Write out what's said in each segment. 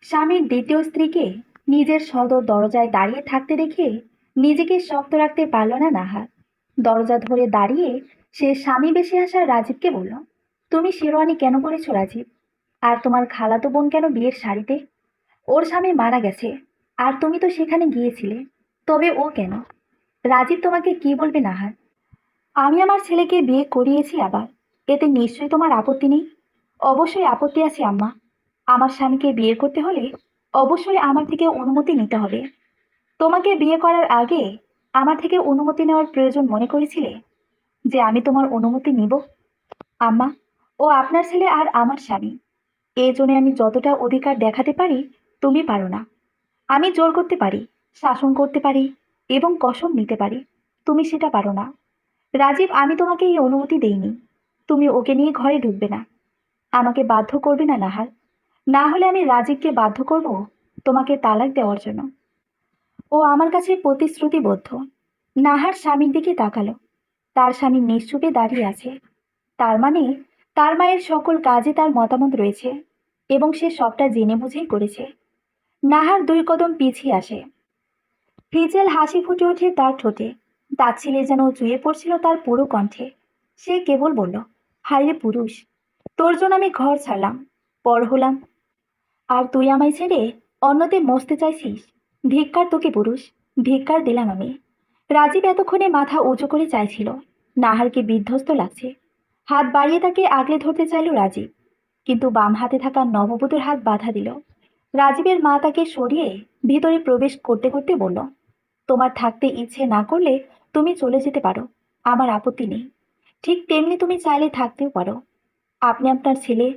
স্বামীর দ্বিতীয় স্ত্রীকে নিজের সদর দরজায় দাঁড়িয়ে থাকতে দেখে নিজেকে শক্ত রাখতে পারল না নাহার। দরজা ধরে দাঁড়িয়ে সে স্বামী বেশে আসা রাজীবকে বলল, তুমি শেরওয়ানি কেন পরেছো রাজীব? আর তোমার খালাতো বোন কেন বিয়ের শাড়িতে? ওর স্বামী মারা গেছে, আর তুমি তো সেখানে গিয়েছিলে, তবে ও কেন? রাজীব তোমাকে কি বলবে নাহার? আমি আমার ছেলেকে বিয়ে করিয়েছি আবার, এতে নিশ্চয়ই তোমার আপত্তি নেই? অবশ্যই আপত্তি আছে আম্মা। আমার স্বামীকে বিয়ে করতে হলে অবশ্যই আমার থেকে অনুমতি নিতে হবে। তোমাকে বিয়ে করার আগে আমার থেকে অনুমতি নেওয়ার প্রয়োজন মনে করেছিলে যে আমি তোমার অনুমতি নিব? আম্মা, ও আপনার ছেলে আর আমার স্বামী, এই জন্য আমি যতটা অধিকার দেখাতে পারি তুমি পারো না। আমি জোর করতে পারি, শাসন করতে পারি এবং কসম নিতে পারি, তুমি সেটা পারো না। রাজীব, আমি তোমাকে এই অনুমতি দেইনি। তুমি ওকে নিয়ে ঘরে ঢুকবে না। আমাকে বাধ্য করবে না নাহার, না হলে আমি রাজীবকে বাধ্য করব তোমাকে তালাক দেওয়ার জন্য। ও আমার কাছে প্রতিশ্রুতিবদ্ধ। নাহার স্বামীর দিকে তাকালো। তার স্বামী নিশ্চুপে দাঁড়িয়ে আছে। তার মানে তার মায়ের সকল কাজে তার মতামত রয়েছে এবং সে সবটা জেনে বুঝেই করেছে। নাহার 2 কদম পিছিয়ে আসে। ফিজেল হাসি ফুটে ওঠে তার ঠোঁটে। তাচ্ছিল্যে যেন চুয়ে পড়ছিল তার পুরো কণ্ঠে। সে কেবল বলল, হায় রে পুরুষ, তোর জন্য আমি ঘর ছাড়লাম, পর হলাম, আর তুই আমায় ছেড়ে অন্যতে মসতে চাইছিস? ধিক্কার তোকে পুরুষ, ধিক্কার দিলাম আমি। রাজীব এতক্ষণে মাথা উঁচু করে চাইছিল। নাহারকে বিধ্বস্ত লাগছে। হাত বাড়িয়ে তাকে আগলে ধরতে চাইল রাজীব, কিন্তু বাম হাতে থাকা নববধূর হাত বাধা দিল। রাজীবের মা তাকে সরিয়ে ভিতরে প্রবেশ করতে করতে বলল, তোমার থাকতে ইচ্ছে না করলে তুমি চলে যেতে পারো, আমার আপত্তি নেই। ঠিক তেমনি তুমি চাইলে থাকতেও পারো। আপনি আপনার ছেলে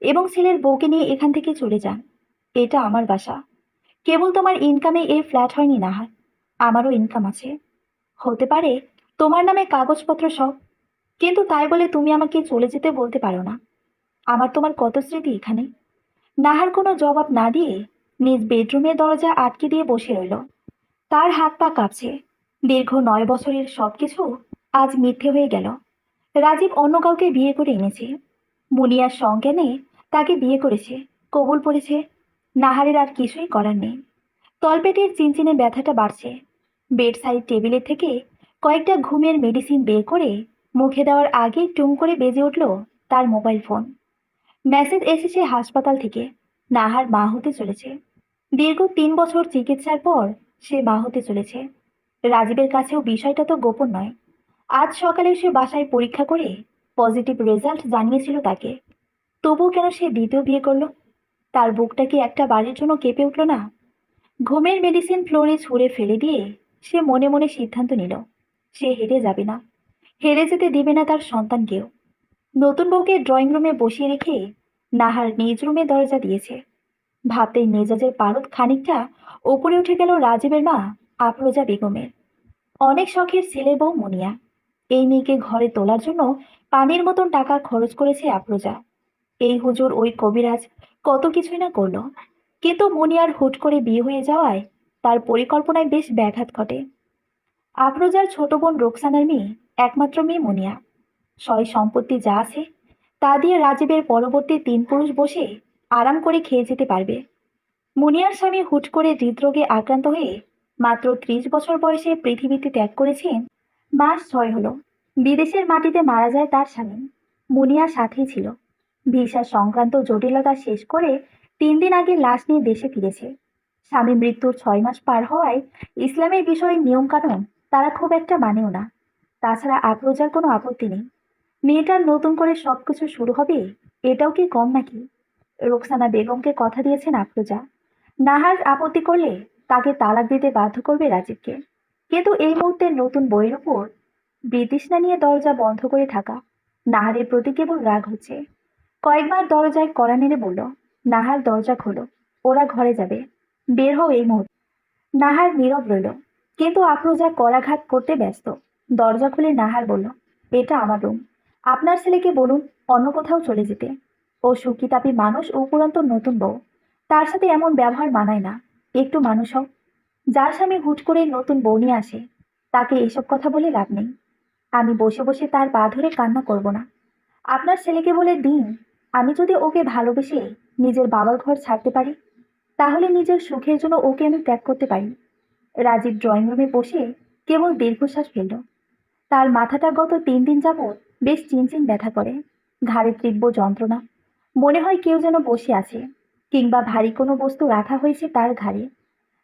এবং ছেলের বউকে নিয়ে এখান থেকে চলে যান। এটা আমার বাসা। কেবল তোমার ইনকামে এই ফ্ল্যাট হয়নি নাহার, আমারও ইনকাম আছে। হতে পারে তোমার নামে কাগজপত্র সব, কিন্তু তাই বলে তুমি আমাকে চলে যেতে বলতে পারো না। আমার তোমার কত স্মৃতি এখানে। নাহার কোনো জবাব না দিয়ে নিজ বেডরুমের দরজা আটকে দিয়ে বসে রইল। তার হাত পা কাঁপছে। দীর্ঘ 9 বছরের সবকিছু আজ মিথ্যে হয়ে গেল। রাজীব অন্য কাউকে বিয়ে করে এনেছে। মুনিয়ার সজ্ঞানে তাকে বিয়ে করেছে, কবুল পড়েছে। নাহারের আর কিছুই করার নেই। তলপেটের চিনচিনে ব্যথাটা বাড়ছে। বেড সাইড টেবিলের থেকে কয়েকটা ঘুমের মেডিসিন বের করে মুখে দেওয়ার আগেই টুং করে বেজে উঠল তার মোবাইল ফোন। মেসেজ এসেছে হাসপাতাল থেকে। নাহার মা হতে চলেছে। দীর্ঘ 3 বছর চিকিৎসার পর সে মা হতে চলেছে। রাজীবের কাছেও বিষয়টা তো গোপন নয়। আজ সকালে সে বাসায় পরীক্ষা করে পজিটিভ রেজাল্ট জানিয়েছিল তাকে। তবুও কেন সে দ্বিতীয় বিয়ে করলো? তার বুকটা কি একটা বাড়ির জন্য কেঁপে উঠল না? ঘুমের মেডিসিন ফ্লোরে ছুঁড়ে ফেলে দিয়ে সে মনে মনে সিদ্ধান্ত নিল, সে হেরে যাবে না, হেরে যেতে দিবে না তার সন্তানকেও। নতুন বউকে ড্রয়িং রুমে বসিয়ে রেখে নাহার নিজ রুমে দরজা দিয়েছে। ভাবতেই মেজাজের পারদ খানিকটা ওপরে উঠে গেল রাজীবের মা আফরোজা বেগমের। অনেক শখের ছেলের বউ মুনিয়া। এই মেয়েকে ঘরে তোলার জন্য পানির মতন টাকা খরচ করেছে আফরোজা। এই হুজুর ওই কবিরাজ কত কিছুই না করলো, কিন্তু মুনিয়ার হুট করে বিয়ে হয়ে যাওয়ায় তার পরিকল্পনায় বেশ ব্যাঘাত ঘটে। আফরোজার ছোট বোন রোকসানার মেয়ে, একমাত্র মেয়ে মুনিয়া। সয় সম্পত্তি যা আছে তা দিয়ে রাজীবের পরবর্তী 3 পুরুষ বসে আরাম করে খেয়ে যেতে পারবে। মুনিয়ার স্বামী হুট করে হৃদরোগে আক্রান্ত হয়ে মাত্র 30 বছর বয়সে পৃথিবীতে ত্যাগ করেছেন। মাস 6 হলো বিদেশের মাটিতে মারা যায় তার স্বামী। মুনিয়া সাথেই ছিল। ভিসা সংক্রান্ত জটিলতা শেষ করে 3 দিন আগে লাশ নিয়ে দেশে ফিরেছে। স্বামী মৃত্যুর 6 মাস পার হওয়ায় ইসলামের বিষয়ে নিয়মকানুন তারা খুব একটা মানেও না। তাছাড়া আফরোজার কোনো আপত্তি নেই। মেয়েটার নতুন করে সবকিছু শুরু হবে, এটাও কি কম নাকি? রোকসানা বেগমকে কথা দিয়েছেন আফরোজা, নাহার আপত্তি করলে তাকে তালাক দিতে বাধ্য করবে রাজীবকে। কিন্তু এই মুহূর্তে নতুন বইয়ের উপর বিতৃষ্ণা নিয়ে দরজা বন্ধ করে থাকা নাহারের প্রতি কেবল রাগ হচ্ছে। কয়েকবার দরজায় কড়া নেড়ে বলল, নাহার দরজা খোলো, ওরা ঘরে যাবে, বের হও এই মুহূর্তে। নাহার নীরব রইল, কিন্তু আফরোজা করাঘাত করতে ব্যস্ত। দরজা খুলে নাহার বলল, এটা আমার রুম, আপনার ছেলেকে বলুন অন্য কোথাও চলে যেতে। ও সুখিতাপী মানুষ, উপরন্ত নতুন বউ, তার সাথে এমন ব্যবহার মানায় না। একটু মানুষ হও। যার স্বামী হুট করে নতুন বউ নিয়ে আসে তাকে এসব কথা বলে লাভ নেই। আমি বসে বসে তার পা ধরে কান্না করব না। আপনার ছেলেকে বলে দিন, আমি যদি ওকে ভালোবেসে নিজের বাবার ঘর ছাড়তে পারি, তাহলে নিজের সুখের জন্য ওকে আমি ত্যাগ করতে পারি? রাজীব ড্রয়িং রুমে বসে কেবল দীর্ঘশ্বাস ফেলল। তার মাথাটা গত 3 দিন যাবৎ বেশ চিনচিন ব্যথা করে, ঘাড়ে তীব্র যন্ত্রণা। মনে হয় কেউ যেন বসে আছে, কিংবা ভারী কোনো বস্তু রাখা হয়েছে তার ঘাড়ে।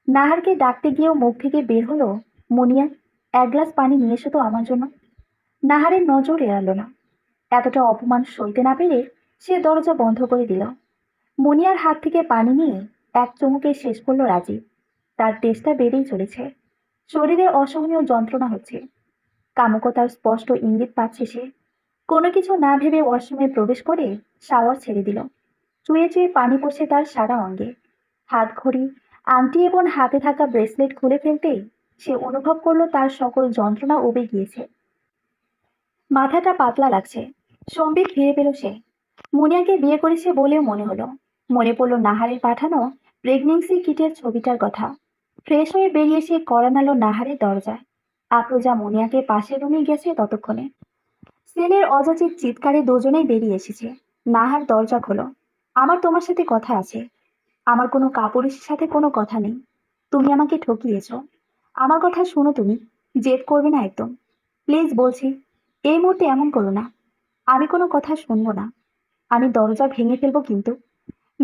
নাহারকে ডাকতে গিয়েও মুখ থেকে বের হলো, মুনিয়া, 1 গ্লাস পানি নিয়ে এসো তো আমার জন্য। নাহারের নজর এড়ালো না। এতটা অপমান সইতে না পেরে সে দরজা বন্ধ করে দিল। মুনিয়ার হাত থেকে পানি নিয়ে এক চুমুকে শেষ করলো রাজীব। তার তেষ্টা বেড়েই চলেছে, শরীরে অসহনীয় যন্ত্রণা হচ্ছে। কামুকতার স্পষ্ট ইঙ্গিত পাচ্ছে সে। কোনো কিছু না ভেবে ওয়াশরুমে প্রবেশ করে শাওয়ার ছেড়ে দিল। চুয়ে চুয়ে পানি পড়ছে তার সারা অঙ্গে। হাত ঘড়ি, আংটি এবং হাতে থাকা ব্রেসলেট খুলে ফেলতেই সে অনুভব করলো তার সকল যন্ত্রণা উবে গিয়েছে। মাথাটা পাতলা লাগছে। সম্বিত ফিরে পেল সে। মুনিয়াকে বিয়ে করেছে বলেও মনে হলো। মনে পড়ল নাহারের পাঠানো প্রেগনেন্সি কিটের ছবিটার কথা। ফ্রেশ হয়ে বেরিয়ে সে কড়া নাড়ল নাহারের দরজায়। আফরোজা মুনিয়াকে পাশের রুমে গেছে ততক্ষণে। সেলের অযাচিত চিৎকারে দুজনেই বেরিয়ে এসেছে। নাহার দরজা খোলো। আমার তোমার সাথে কথা আছে। আমার কোনো কাপুরুষের সাথে কোনো কথা নেই। তুমি আমাকে ঠকিয়েছ। আমার কথা শোনো তুমি। জেদ করবে না একদম। প্লিজ বলছি, এই মুহূর্তে এমন করো না। আমি কোনো কথা শুনবো না। আমি দরজা ভেঙে ফেলবো কিন্তু।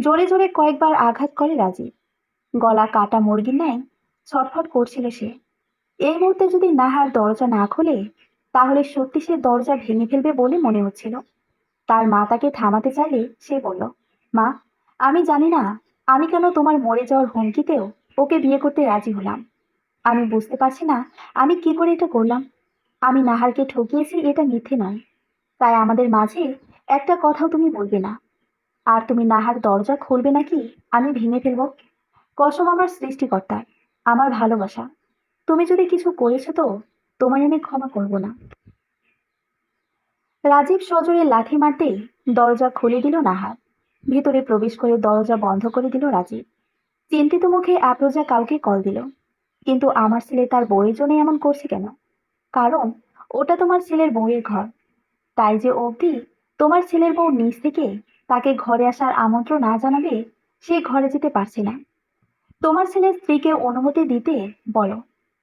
জোরে জোরে কয়েকবার আঘাত করে রাজীব। গলা কাটা মুরগির ন্যায় ছটফট করছিল সে। এই মুহূর্তে যদি নাহার দরজা না খোলে, তাহলে সত্যি সে দরজা ভেঙে ফেলবে বলে মনে হচ্ছিল। তার মা তাকে থামাতে চাইলে সে বলল, মা, আমি জানি না আমি কেন তোমার মরে যাওয়ার হুমকিতেও ওকে বিয়ে করতে রাজি হলাম। আমি বুঝতে পারছি না আমি কি করে এটা করলাম। আমি নাহারকে ঠকিয়েছি, এটা মিথ্যে নয়। তাই আমাদের মাঝে একটা কথাও তুমি বলবে না। আর তুমি নাহার দরজা খুলবে নাকি আমি ভেঙে ফেলবো। কসম আমার সৃষ্টিকর্তার, আমার ভালোবাসা, তুমি যদি কিছু করেছো তো তোমায় আমি ক্ষমা করব না। রাজীব সজোরে লাথি মারতেই দরজা খুলে দিল নাহার। ভিতরে প্রবেশ করে দরজা বন্ধ করে দিল রাজীব। চিন্তিত মুখে আফরোজা কাউকে কল দিল। কিন্তু আমার ছেলে তার বউয়ের জন্য এমন করছে কেন? কারণ ওটা তোমার ছেলের বউয়ের ঘর। তাই যে অবধি তোমার ছেলের বউ নিজ থেকে তাকে ঘরে আসার আমন্ত্রণ না জানাবে, সে ঘরে যেতে পারছে না। তোমার ছেলের স্ত্রীকে অনুমতি দিতে বলো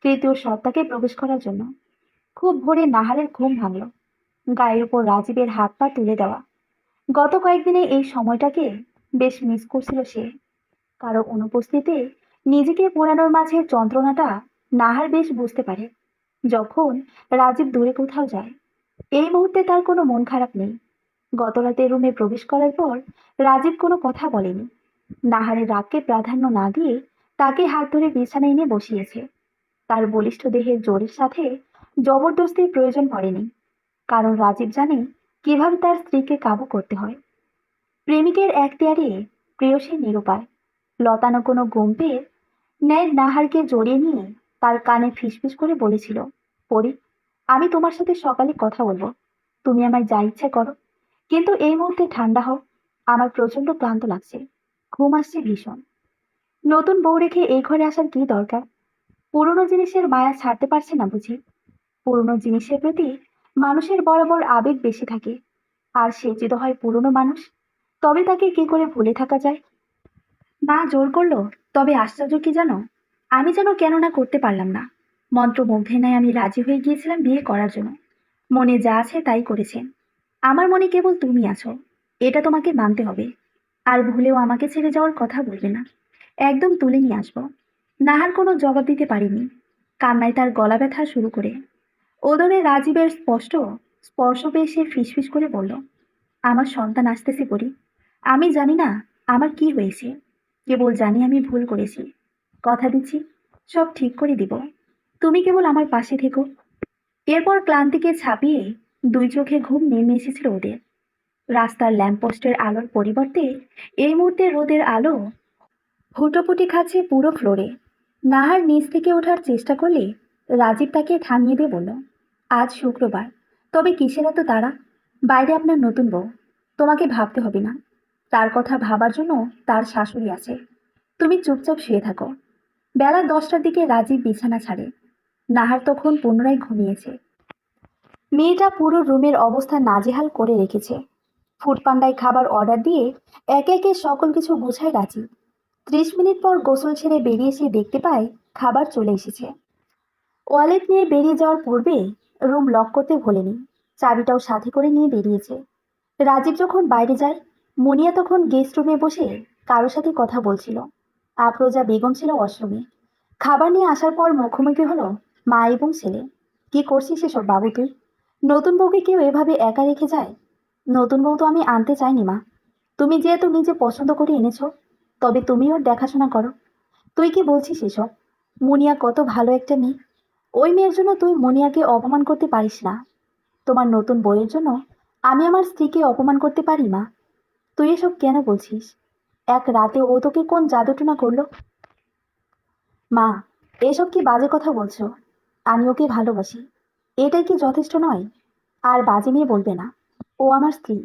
তৃতীয় সত্তাকে প্রবেশ করার জন্য। খুব ভোরে নাহারের ঘুম ভাঙল। গায়ের উপর রাজীবের হাত পা তুলে দেওয়া। গত কয়েকদিনে এই সময়টাকে বেশ মিস করছিল সে। কারো অনুপস্থিতিতে নিজেকে পোড়ানোর মাঝে যন্ত্রণাটা নাহার বেশ বুঝতে পারে। যখন রাজীব দূরে কোথাও যায়, এই মুহূর্তে তার কোনো মন খারাপ নেই। গতরাতে রুমে প্রবেশ করার পর রাজীব কোনো কথা বলেনি। নাহারের রাগকে প্রাধান্য না দিয়ে তাকে হাত ধরে বিছানায় এনে বসিয়েছে। তার বলিষ্ঠ দেহের জোরের সাথে জবরদস্তির প্রয়োজন পড়েনি, কারণ রাজীব জানে কিভাবে তার স্ত্রীকে কাবু করতে হয়। প্রেমিকের এখতিয়ারে প্রেয়সী নিরুপায়। লতানো কোনো গম্ভীর ন্যায় নাহারকে জড়িয়ে নিয়ে তার কানে ফিসফিস করে বলেছিল, পরি, আমি তোমার সাথে সকালে কথা বলবো। তুমি আমায় যা ইচ্ছে করো, কিন্তু এই মুহূর্তে ঠান্ডা হও। আমার প্রচন্ড ক্লান্ত লাগছে, ঘুম আসছে ভীষণ। নতুন বউ রেখে এই ঘরে আসার কি দরকার? পুরনো জিনিসের মায়া ছাড়তে পারছে না বুঝি? পুরনো জিনিসের প্রতি মানুষের বরাবর আবেগ বেশি থাকে। আর সে যদি হয় পুরনো মানুষ, তবে তাকে কি করে ভুলে থাকা যায়? মা জোর করলো, তবে আশ্চর্য কি জানো, আমি যেন কেন না করতে পারলাম না। মন্ত্রমুগ্ধের ন্যায় আমি রাজি হয়ে গিয়েছিলাম বিয়ে করার জন্য। মনে যা আছে তাই করেছেন। আমার মনে কেবল তুমি আছো, এটা তোমাকে মানতে হবে। আর ভুলেও আমাকে ছেড়ে যাওয়ার কথা বলবে না। একদম তুলে নিয়ে আসবো। নাহার কোনো জবাব দিতে পারিনি। কান্নায় তার গলা ব্যথা শুরু করে। ওদরে রাজীবের স্পষ্ট স্পর্শ পেয়ে সে ফিসফিস করে বলল, আমার সন্তান আসতেছে পরি। আমি জানি না আমার কি হয়েছে, কেবল জানি আমি ভুল করেছি। কথা দিচ্ছি সব ঠিক করে দিব। তুমি কেবল আমার পাশে থেকো। এরপর ক্লান্তিকে ছাপিয়ে দুই চোখে ঘুম নেমে এসেছিল ওদের। রাস্তার ল্যাম্পপোস্টের আলোর পরিবর্তে এই মুহূর্তে রোদের আলো হুটোপুটি খাচ্ছে পুরো ফ্লোরে। নাহার নিচ থেকে ওঠার চেষ্টা করলে রাজীব তাকে থামিয়ে দিয়ে বলল, আজ শুক্রবার, তবে কিসের এত তাড়া? বাইরে আপনার নতুন বউ, তোমাকে ভাবতে হবে না। তার কথা ভাবার জন্য তার শাশুড়ি আছে। তুমি চুপচাপ শুয়ে থাকো। বেলা 10টার দিকে রাজীব বিছানা ছাড়ে। নাহার তখন পুনরায় ঘুমিয়েছে। মেয়েটা পুরো রুমের অবস্থা নাজেহাল করে রেখেছে। ফুডপান্ডায় খাবার অর্ডার দিয়ে একে একে সকল কিছু বোঝায় রাজীব। 30 মিনিট পর গোসল ছেড়ে বেরিয়ে এসে দেখতে পাই খাবার চলে এসেছে। ওয়ালেট নিয়ে বেরিয়ে যাওয়ার পূর্বে রুম লক করতে ভোলেনি, চাবিটাও সাথে করে নিয়ে বেরিয়েছে। রাজীব যখন বাইরে যায়, মুনিয়া তখন গেস্ট রুমে বসে কারোর সাথে কথা বলছিল। আফরোজা বেগম ছিল ওয়াশরুমে। খাবার নিয়ে আসার পর মুখোমুখি হলো মা এবং ছেলে। কি করছিস এসব বাবু তুই? নতুন বউকে কেউ এভাবে একা রেখে যায়? নতুন বউ তো আমি আনতে চাইনি মা, তুমি যেহেতু নিজে পছন্দ করে এনেছো, তবে তুমি ওর দেখাশোনা করো। তুই কি বলছিস এসব? মুনিয়া কত ভালো একটা মেয়ে, ওই মেয়ের জন্য তুই মুনিয়াকে অপমান করতে পারিস না। তোমার নতুন বইয়ের জন্য আমি আমার স্ত্রীকে অপমান করতে পারি মা? তুই এসব কেন বলছিস? এক রাতে ও তোকে কোন জাদুটনা করলো? মা, এসব কি বাজে কথা বলছো? আমি ওকে ভালোবাসি, এটাই কি যথেষ্ট নয়? আর বাজে মেয়ে বলবে না, ও আমার স্ত্রী।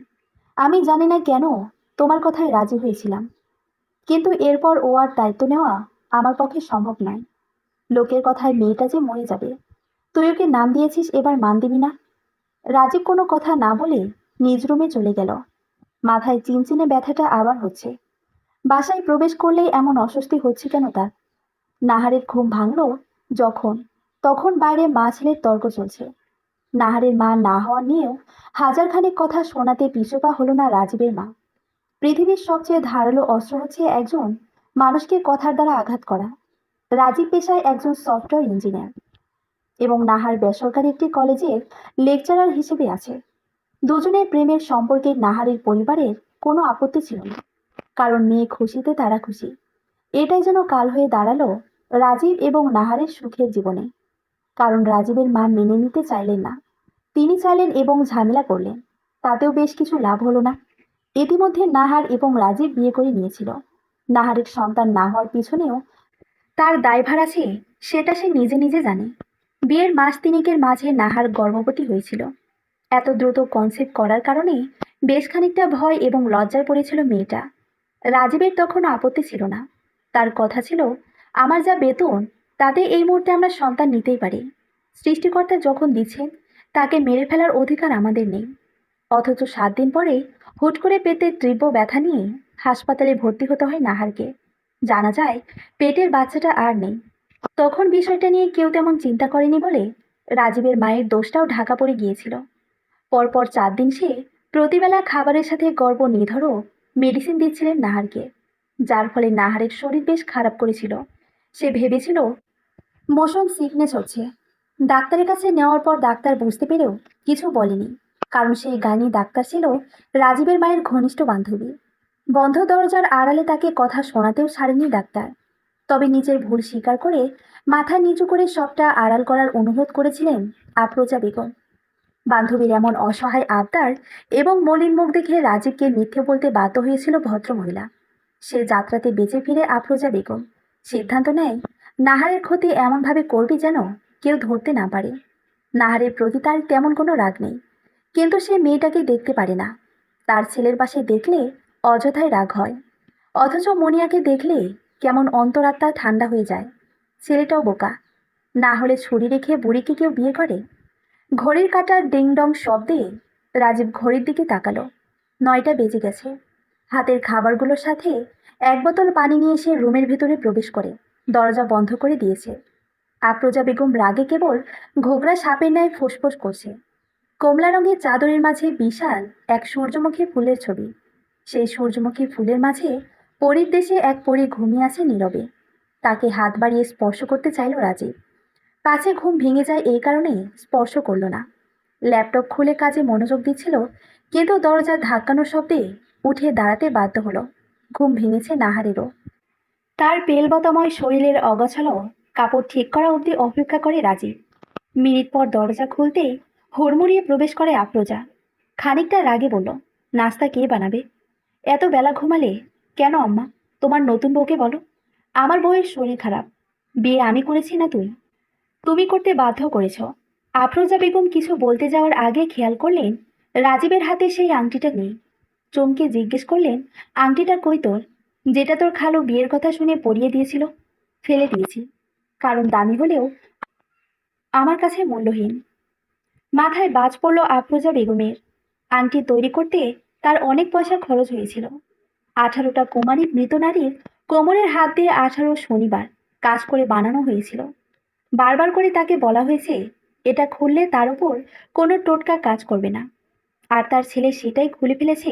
আমি জানি না কেন তোমার কথায় রাজি হয়েছিলাম, কিন্তু এরপর ও আর দায়িত্ব নেওয়া আমার পক্ষে সম্ভব নয়। লোকের কথায় মেয়েটা যে মরে যাবে, তুই ওকে নাম দিয়েছিস, এবার মান দিবি না? রাজীব কোনো কথা না বলে নিজ রুমে চলে গেল। মাথায় চিনচিনে ব্যথাটা আবার হচ্ছে। বাসায় প্রবেশ করলেই এমন অস্বস্তি হচ্ছে কেন তার? নাহারের ঘুম ভাঙলো যখন, তখন বাইরে মা ছেলের তর্ক চলছে। নাহারের মা না হওয়া নিয়েও হাজারখানেক কথা শোনাতে পিছুপা হলো না রাজীবের মা। পৃথিবীর সবচেয়ে ধারালো অস্ত্র হচ্ছে একজন মানুষকে কথার দ্বারা আঘাত করা। রাজীব পেশায় একজন সফটওয়্যার ইঞ্জিনিয়ার এবং নাহার বেসরকারি একটি কলেজের লেকচারার হিসেবে আছে। দুজনের প্রেমের সম্পর্কে নাহারের পরিবারের কোনো আপত্তি ছিল না, কারণ মেয়ে খুশিতে তারা খুশি। এটাই যেন কাল হয়ে দাঁড়ালো রাজীব এবং নাহারের সুখের জীবনে। কারণ রাজীবের মা মেনে নিতে চাইলেন না, তিনি চাইলেন এবং ঝামেলা করলেন, তাতেও বেশ কিছু লাভ হলো না। ইতিমধ্যে নাহার এবং রাজীব বিয়ে করে নিয়েছিল। নাহারের সন্তান না হওয়ার পিছনেও তার দায়ভার আছে, সেটা সে নিজে নিজে জানে। বিয়ের মাস তিনেকের মাঝে নাহার গর্ভবতী হয়েছিল। এত দ্রুত কনসেপ্ট করার কারণে বেশ খানিকটা ভয় এবং লজ্জায় পড়েছিল মেয়েটা। রাজীবের তখন আপত্তি ছিল না। তার কথা ছিল, আমার যা বেতন তাতে এই মুহূর্তে আমরা সন্তান নিতেই পারি। সৃষ্টিকর্তা যখন দিচ্ছেন, তাকে মেরে ফেলার অধিকার আমাদের নেই। অথচ 7 দিন পরে হুট করে পেটে তীব্র ব্যথা নিয়ে হাসপাতালে ভর্তি হতে হয় নাহারকে। জানা যায় পেটের বাচ্চাটা আর নেই। তখন বিষয়টা নিয়ে কেউ তেমন চিন্তা করেনি বলে রাজীবের মায়ের দোষটাও ঢাকা পড়ে গিয়েছিল। পরপর 4 দিন সে প্রতিবেলা খাবারের সাথে গর্ভ নিধরও মেডিসিন দিচ্ছিলেন নাহারকে, যার ফলে নাহারের শরীর বেশ খারাপ করেছিল। সে ভেবেছিল মোশন সিকনেস হচ্ছে। ডাক্তারের কাছে নেওয়ার পর ডাক্তার বুঝতে পেরেও কিছু বলেনি, কারণ সেই গাইনি ডাক্তার ছিল রাজীবের মায়ের ঘনিষ্ঠ বান্ধবী। বন্ধ দরজার আড়ালে তাকে কথা শোনাতেও ছাড়েনি ডাক্তার। তবে নিজের ভুল স্বীকার করে মাথা নিচু করে সবটা আড়াল করার অনুরোধ করেছিলেন আফরোজা বেগম। বান্ধবীর এমন অসহায় আবদার এবং মলিন মুখ দেখে রাজীবকে মিথ্যে বলতে বাধ্য হয়েছিল ভদ্রমহিলা। সে যাত্রাতে বেঁচে ফিরে আফরোজা বেগম সিদ্ধান্ত নেয় নাহারের ক্ষতি এমনভাবে করবে যেন কেউ ধরতে না পারে। নাহারের প্রতি তার তেমন কোনো রাগ নেই, কিন্তু সে মেয়েটাকে দেখতে পারে না। তার ছেলের পাশে দেখলে অযথায় রাগ হয়, অথচ মনিয়াকে দেখলে কেমন অন্তরাত্মা ঠান্ডা হয়ে যায়। ছেলেটাও বোকা, না হলে ছুরি রেখে বুড়িকে কেউ বিয়ে করে? ঘড়ির কাঁটার ডিংডং শব্দে রাজীব ঘড়ির দিকে তাকালো। 9টা বেজে গেছে। হাতের খাবারগুলোর সাথে এক বোতল পানি নিয়ে সে রুমের ভেতরে প্রবেশ করে দরজা বন্ধ করে দিয়েছে। আফরোজা বেগম রাগে কেবল ঘোগরা সাপের ন্যায় ফোঁসফোঁস করছে। কমলা রঙের চাদরের মাঝে বিশাল এক সূর্যমুখী ফুলের ছবি। সেই সূর্যমুখী ফুলের মাঝে পরীর দেশে এক পরী ঘুমিয়ে আছে নীরবে। তাকে হাত বাড়িয়ে স্পর্শ করতে চাইল রাজীব। পাছে ঘুম ভেঙে যায় এই কারণে স্পর্শ করল না। ল্যাপটপ খুলে কাজে মনোযোগ দিচ্ছিল, কিন্তু দরজার ধাক্কানোর শব্দে উঠে দাঁড়াতে বাধ্য হলো। ঘুম ভেঙেছে নাহারেরও। তার বেলবতাময় শরীরের অগোছালো কাপড় ঠিক করা অবধি অপেক্ষা করে রাজীব। মিনিট পর দরজা খুলতেই হুড়মুড়িয়ে প্রবেশ করে আফরোজা। খানিকটা রাগে বলল, নাস্তা কে বানাবে? এত বেলা ঘুমালে কেন আম্মা? তোমার নতুন বউকে বলো। আমার বউয়ের শরীর খারাপ, বিয়ে আমি করেছি না তুমি করতে বাধ্য করেছ। আফরোজা বেগম কিছু বলতে যাওয়ার আগে খেয়াল করলেন রাজীবের হাতে সেই আংটিটা নেই। চমকে জিজ্ঞেস করলেন, আংটিটা কই তোর, যেটা তোর খালু বিয়ের কথা শুনে পরিয়ে দিয়েছিল? ফেলে দিয়েছি, কারণ দামি হলেও আমার কাছে মূল্যহীন। মাথায় বাজ পড়ল আফরোজা বেগমের। আংটি তৈরি করতে তার অনেক পয়সা খরচ হয়েছিল। 18টা কুমারী মৃত নারীর কোমরের হাত দিয়ে 18 শনিবার কাজ করে বানানো হয়েছিল। বারবার করে তাকে বলা হয়েছে এটা খুললে তার উপর কোনো টোটকা কাজ করবে না, আর তার ছেলে সেটাই খুলে ফেলেছে।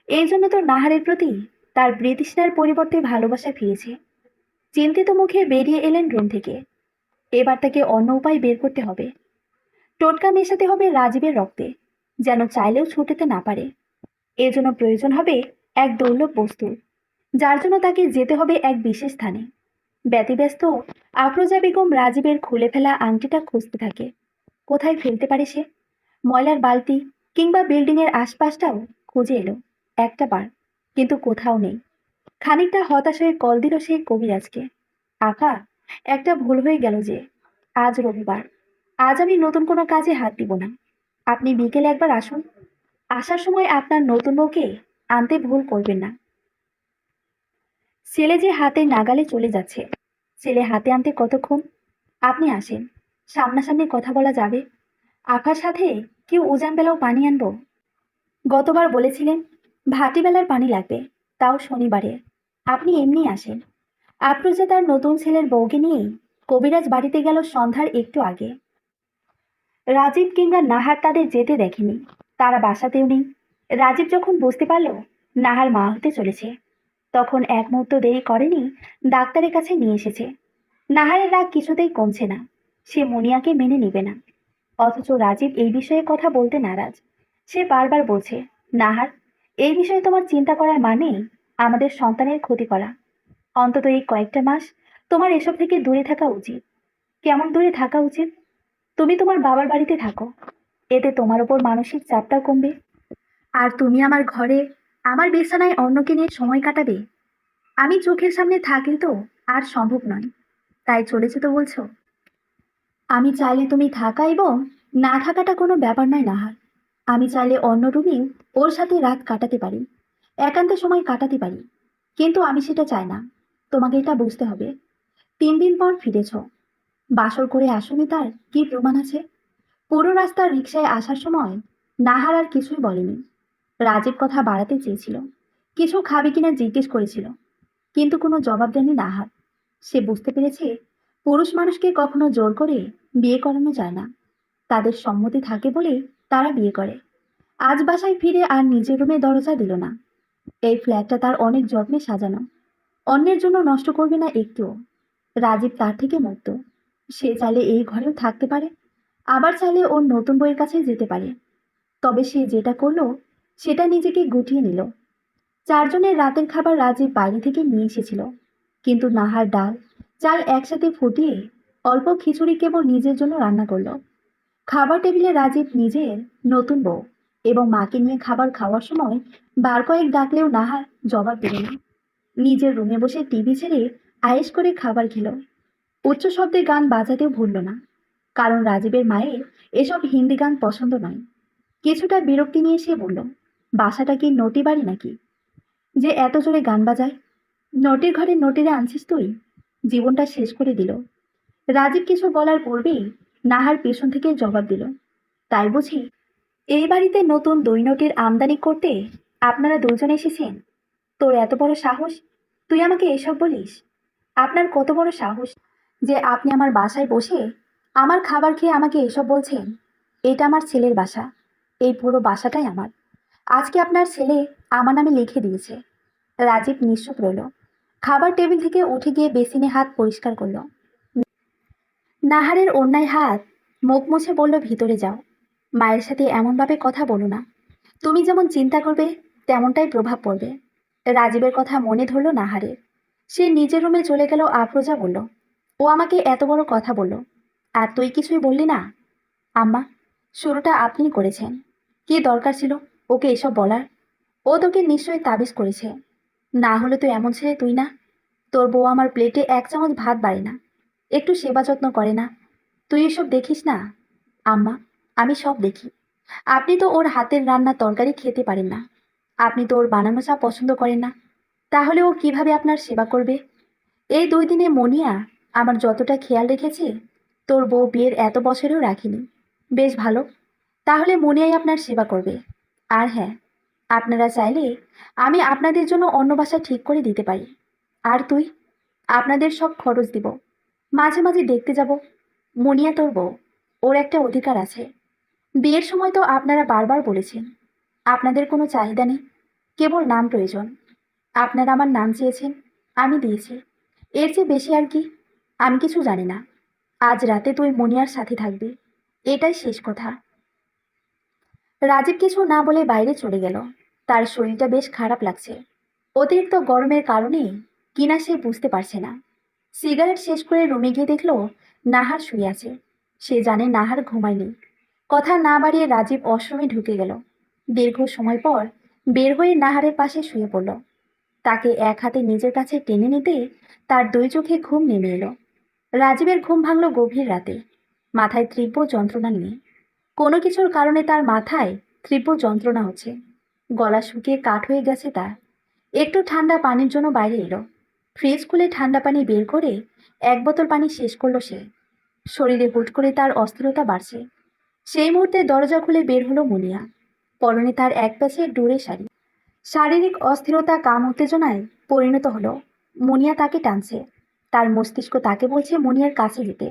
এই জন্য তো নাহারের প্রতি তার বৃতৃষ্ণার পরিবর্তে ভালোবাসা ফিরেছে। চিন্তিত মুখে বেরিয়ে এলেন রুম থেকে। এবার তাকে অন্য উপায় বের করতে হবে। টোটকা মেশাতে হবে রাজীবের রক্তে, যেন চাইলেও ছুটেতে না পারে। এজন্য প্রয়োজন হবে এক দুর্লভ বস্তু, যার জন্য তাকে যেতে হবে এক বিশেষ স্থানে। ব্যতিব্যস্ত আফরোজা বেগম রাজীবের খুলে ফেলা আংটিটা খুঁজতে থাকে। কোথায় ফেলতে পারে সে? ময়লার বালতি কিংবা বিল্ডিংয়ের আশপাশটাও খুঁজে এলো একটা বার, কিন্তু কোথাও নেই। খানিকটা হতাশ হয়ে কল দিল সে কবিরাজকে। আকা, একটা ভুল হয়ে গেল যে। আজ রবিবার, আজ আমি নতুন কোনো কাজে হাত দিব না। আপনি বিকেলে একবার আসুন। আসার সময় আপনার নতুন বউকে আনতে ভুল করবেন না। ছেলে যে হাতে নাগালে চলে যাচ্ছে, ছেলে হাতে আনতে কতক্ষণ? আপনি আসেন, সামনাসামনি কথা বলা যাবে। আকার সাথে কেউ উজান বেলাও পানি আনবো? গতবার বলেছিলেন ভাটিবেলার পানি লাগবে, তাও শনিবারে। আপনি এমনি আসেন। আফরোজা তার নতুন ছেলের বউকে নিয়ে কবিরাজ বাড়িতে গেল সন্ধ্যার একটু আগে। রাজীব কিংবা নাহার তাদের যেতে দেখেনি, তারা বাসাতেও নেই। রাজীব যখন বুঝতে পারল নাহার মা হতে চলেছে, তখন এক মুহূর্ত দেরি করেনি, ডাক্তারের কাছে নিয়ে এসেছে। নাহারের রাগ কিছুতেই কমছে না, সে মুনিয়াকে মেনে নেবে না। অথচ রাজীব এই বিষয়ে কথা বলতে নারাজ। সে বারবার বলছে, নাহার, এই বিষয়ে তোমার চিন্তা করার মানে আমাদের সন্তানের ক্ষতি করা। অন্তত এই কয়েকটা মাস তোমার এসব থেকে দূরে থাকা উচিত। কেমন দূরে থাকা উচিত? তুমি তোমার বাবার বাড়িতে থাকো, এতে তোমার ওপর মানসিক চাপটাও কমবে। আর তুমি আমার ঘরে, আমার বিছানায় অন্যকে নিয়ে সময় কাটাবে। আমি চোখের সামনে থাকলে তো আর সম্ভব নয়, তাই চলে যেতে বলছো? আমি চাইলে তুমি থাকা এবং না থাকাটা কোনো ব্যাপার নয় নাহার। আমি চাইলে অন্য রুমে ওর সাথে রাত কাটাতে পারি, একান্তে সময় কাটাতে পারি। কিন্তু আমি সেটা চাই না। তোমাকে এটা বুঝতে হবে। 3 দিন পর ফিরেছ, বাসর করে আসনি তার কি প্রমাণ আছে? পুরো রাস্তার রিকশায় আসার সময় নাহার আর কিছুই বলেনি। রাজীব কথা বাড়াতে চেয়েছিল, কিছু খাবে কিনা জিজ্ঞেস করেছিল, কিন্তু কোনো জবাব দেয়নি নাহার। সে বুঝতে পেরেছে পুরুষ মানুষকে কখনো জোর করে বিয়ে করানো যায় না। তাদের সম্মতি থাকে বলেই তারা বিয়ে করে। আজ বাসায় ফিরে আর নিজের রুমে দরজা দিল না। এই ফ্ল্যাটটা তার অনেক যত্নে সাজানো, অন্যের জন্য নষ্ট করবে না একটুও। রাজীব তার থেকে মুক্ত। সে চাইলে এই ঘরেও থাকতে পারে, আবার চাইলে ওর নতুন বইয়ের কাছে যেতে পারে। তবে সে যেটা করলো সেটা নিজেকে গুটিয়ে নিল। 4 জনের রাতের খাবার রাজীব বাইরে থেকে নিয়ে এসেছিল, কিন্তু নাহার ডাল চাল একসাথে ফুটিয়ে অল্প খিচুড়ি কেবল নিজের জন্য রান্না করলো। খাবার টেবিলে রাজীব নিজের নতুন বউ এবং মাকে নিয়ে খাবার খাওয়ার সময় বার কয়েক ডাকলেও নাহার জবাব দিল না। নিজের রুমে বসে টিভি ছেড়ে আয়েশ করে খাবার খেলো। উচ্চ শব্দে গান বাজাতেও ভুলল না, কারণ রাজীবের মায়ের এসব হিন্দি গান পছন্দ নয়। কিছুটা বিরক্তি নিয়ে সে বলল, বাসাটা কি নটি বাড়ি নাকি যে এত জোরে গান বাজায়? নটির ঘরে নটিরে আনছিস তুই? জীবনটা শেষ করে দিল। রাজীব কিছু বলার পূর্বেই নাহার পেছন থেকে জবাব দিল, তাই বুঝি এই বাড়িতে নতুন দৈনটির আমদানি করতে আপনারা 2জন এসেছেন? তোর এত বড় সাহস, তুই আমাকে এসব বলিস? আপনার কত বড় সাহস যে আপনি আমার বাসায় বসে আমার খাবার খেয়ে আমাকে এসব বলছেন? এটা আমার ছেলের বাসা, এই পুরো বাসাটাই আমার। আজকে আপনার ছেলে আমার নামে লিখে দিয়েছে। রাজীব নিশ্চুপ রইল। খাবার টেবিল থেকে উঠে গিয়ে বেসিনে হাত পরিষ্কার করলো। নাহারের অন্যায় হাত মুখ মুছে বলল, ভিতরে যাও। মায়ের সাথে এমনভাবে কথা বলো না। তুমি যেমন চিন্তা করবে তেমনটাই প্রভাব পড়বে। রাজীবের কথা মনে ধরল নাহারের। সে নিজের রুমে চলে গেল। আফরোজা বলল, ও আমাকে এত বড় কথা বলল, আর তুই কিছুই বললি না? আম্মা, শুরুটা আপনিই করেছেন। কি দরকার ছিল ওকে এসব বলার? ও তোকে নিশ্চয়ই তাবিজ করেছে। না হলে তো এমন ছেলে তুই না। তোর বউ আমার প্লেটে 1 চামচ ভাত বাড়ে না, একটু সেবা যত্ন করে না। তুই এসব দেখিস না? আম্মা, আমি সব দেখি। আপনি তো ওর হাতের রান্না তরকারি খেতে পারেন না। আপনি তো ওর বানানো চা পছন্দ করেন না। তাহলে ও কিভাবে আপনার সেবা করবে? এই 2 দিনে মনিয়া আমার যতটা খেয়াল রেখেছে, তোর বউ বিয়ের এত বছরেও রাখিনি। বেশ ভালো, তাহলে মনিয়াই আপনার সেবা করবে। আর হ্যাঁ, আপনারা চাইলে আমি আপনাদের জন্য অন্য বাসা ঠিক করে দিতে পারি। আর তুই? আপনাদের সব খরচ দিব, মাঝে মাঝে দেখতে যাব। মুনিয়া তোর বউ, ওর একটা অধিকার আছে। বিয়ের সময় তো আপনারা বারবার বলেছেন আপনাদের কোনো চাহিদা নেই, কেবল নাম প্রয়োজন। আপনারা আমার নাম চেয়েছেন, আমি দিয়েছি। এর চেয়ে বেশি আর কি? আমি কিছু জানি না। আজ রাতে তুই মুনিয়ার সাথে থাকবি, এটাই শেষ কথা। রাজীব কিছু না বলে বাইরে চলে গেল। তার শরীরটা বেশ খারাপ লাগছে। অতিরিক্ত গরমের কারণে কিনা সে বুঝতে পারছে না। সিগারেট শেষ করে রুমে গিয়ে দেখলো নাহার শুয়ে আছে। সে জানে নাহার ঘুমায়নি। কথা না বাড়িয়ে রাজীব ওয়াশরুমে ঢুকে গেল। দীর্ঘ সময় পর বের হয়ে নাহারের পাশে শুয়ে পড়ল। তাকে এক হাতে নিজের কাছে টেনে নিতে তার দুই চোখে ঘুম নেমে এলো। রাজীবের ঘুম ভাঙল গভীর রাতে, মাথায় তীব্র যন্ত্রণা নিয়ে। কোনো কিছুর কারণে তার মাথায় তীব্র যন্ত্রণা হচ্ছে। গলা শুকিয়ে কাঠ হয়ে গেছে তার। একটু ঠান্ডা পানির জন্য বাইরে এলো। ফ্রিজ খুলে ঠান্ডা পানি বের করে এক বোতল পানি শেষ করলো সে। শরীরে হুট করে তার অস্থিরতা বাড়ছে। সেই মুহূর্তে দরজা খুলে বের হলো মুনিয়া। পরনে তার এক প্যাচে ডুরে শাড়ি। শারীরিক অস্থিরতা কাম উত্তেজনায় পরিণত হলো। মুনিয়া তাকে টানছে। তার মস্তিষ্ক তাকে বলছে মুনিয়ার কাছে যেতে।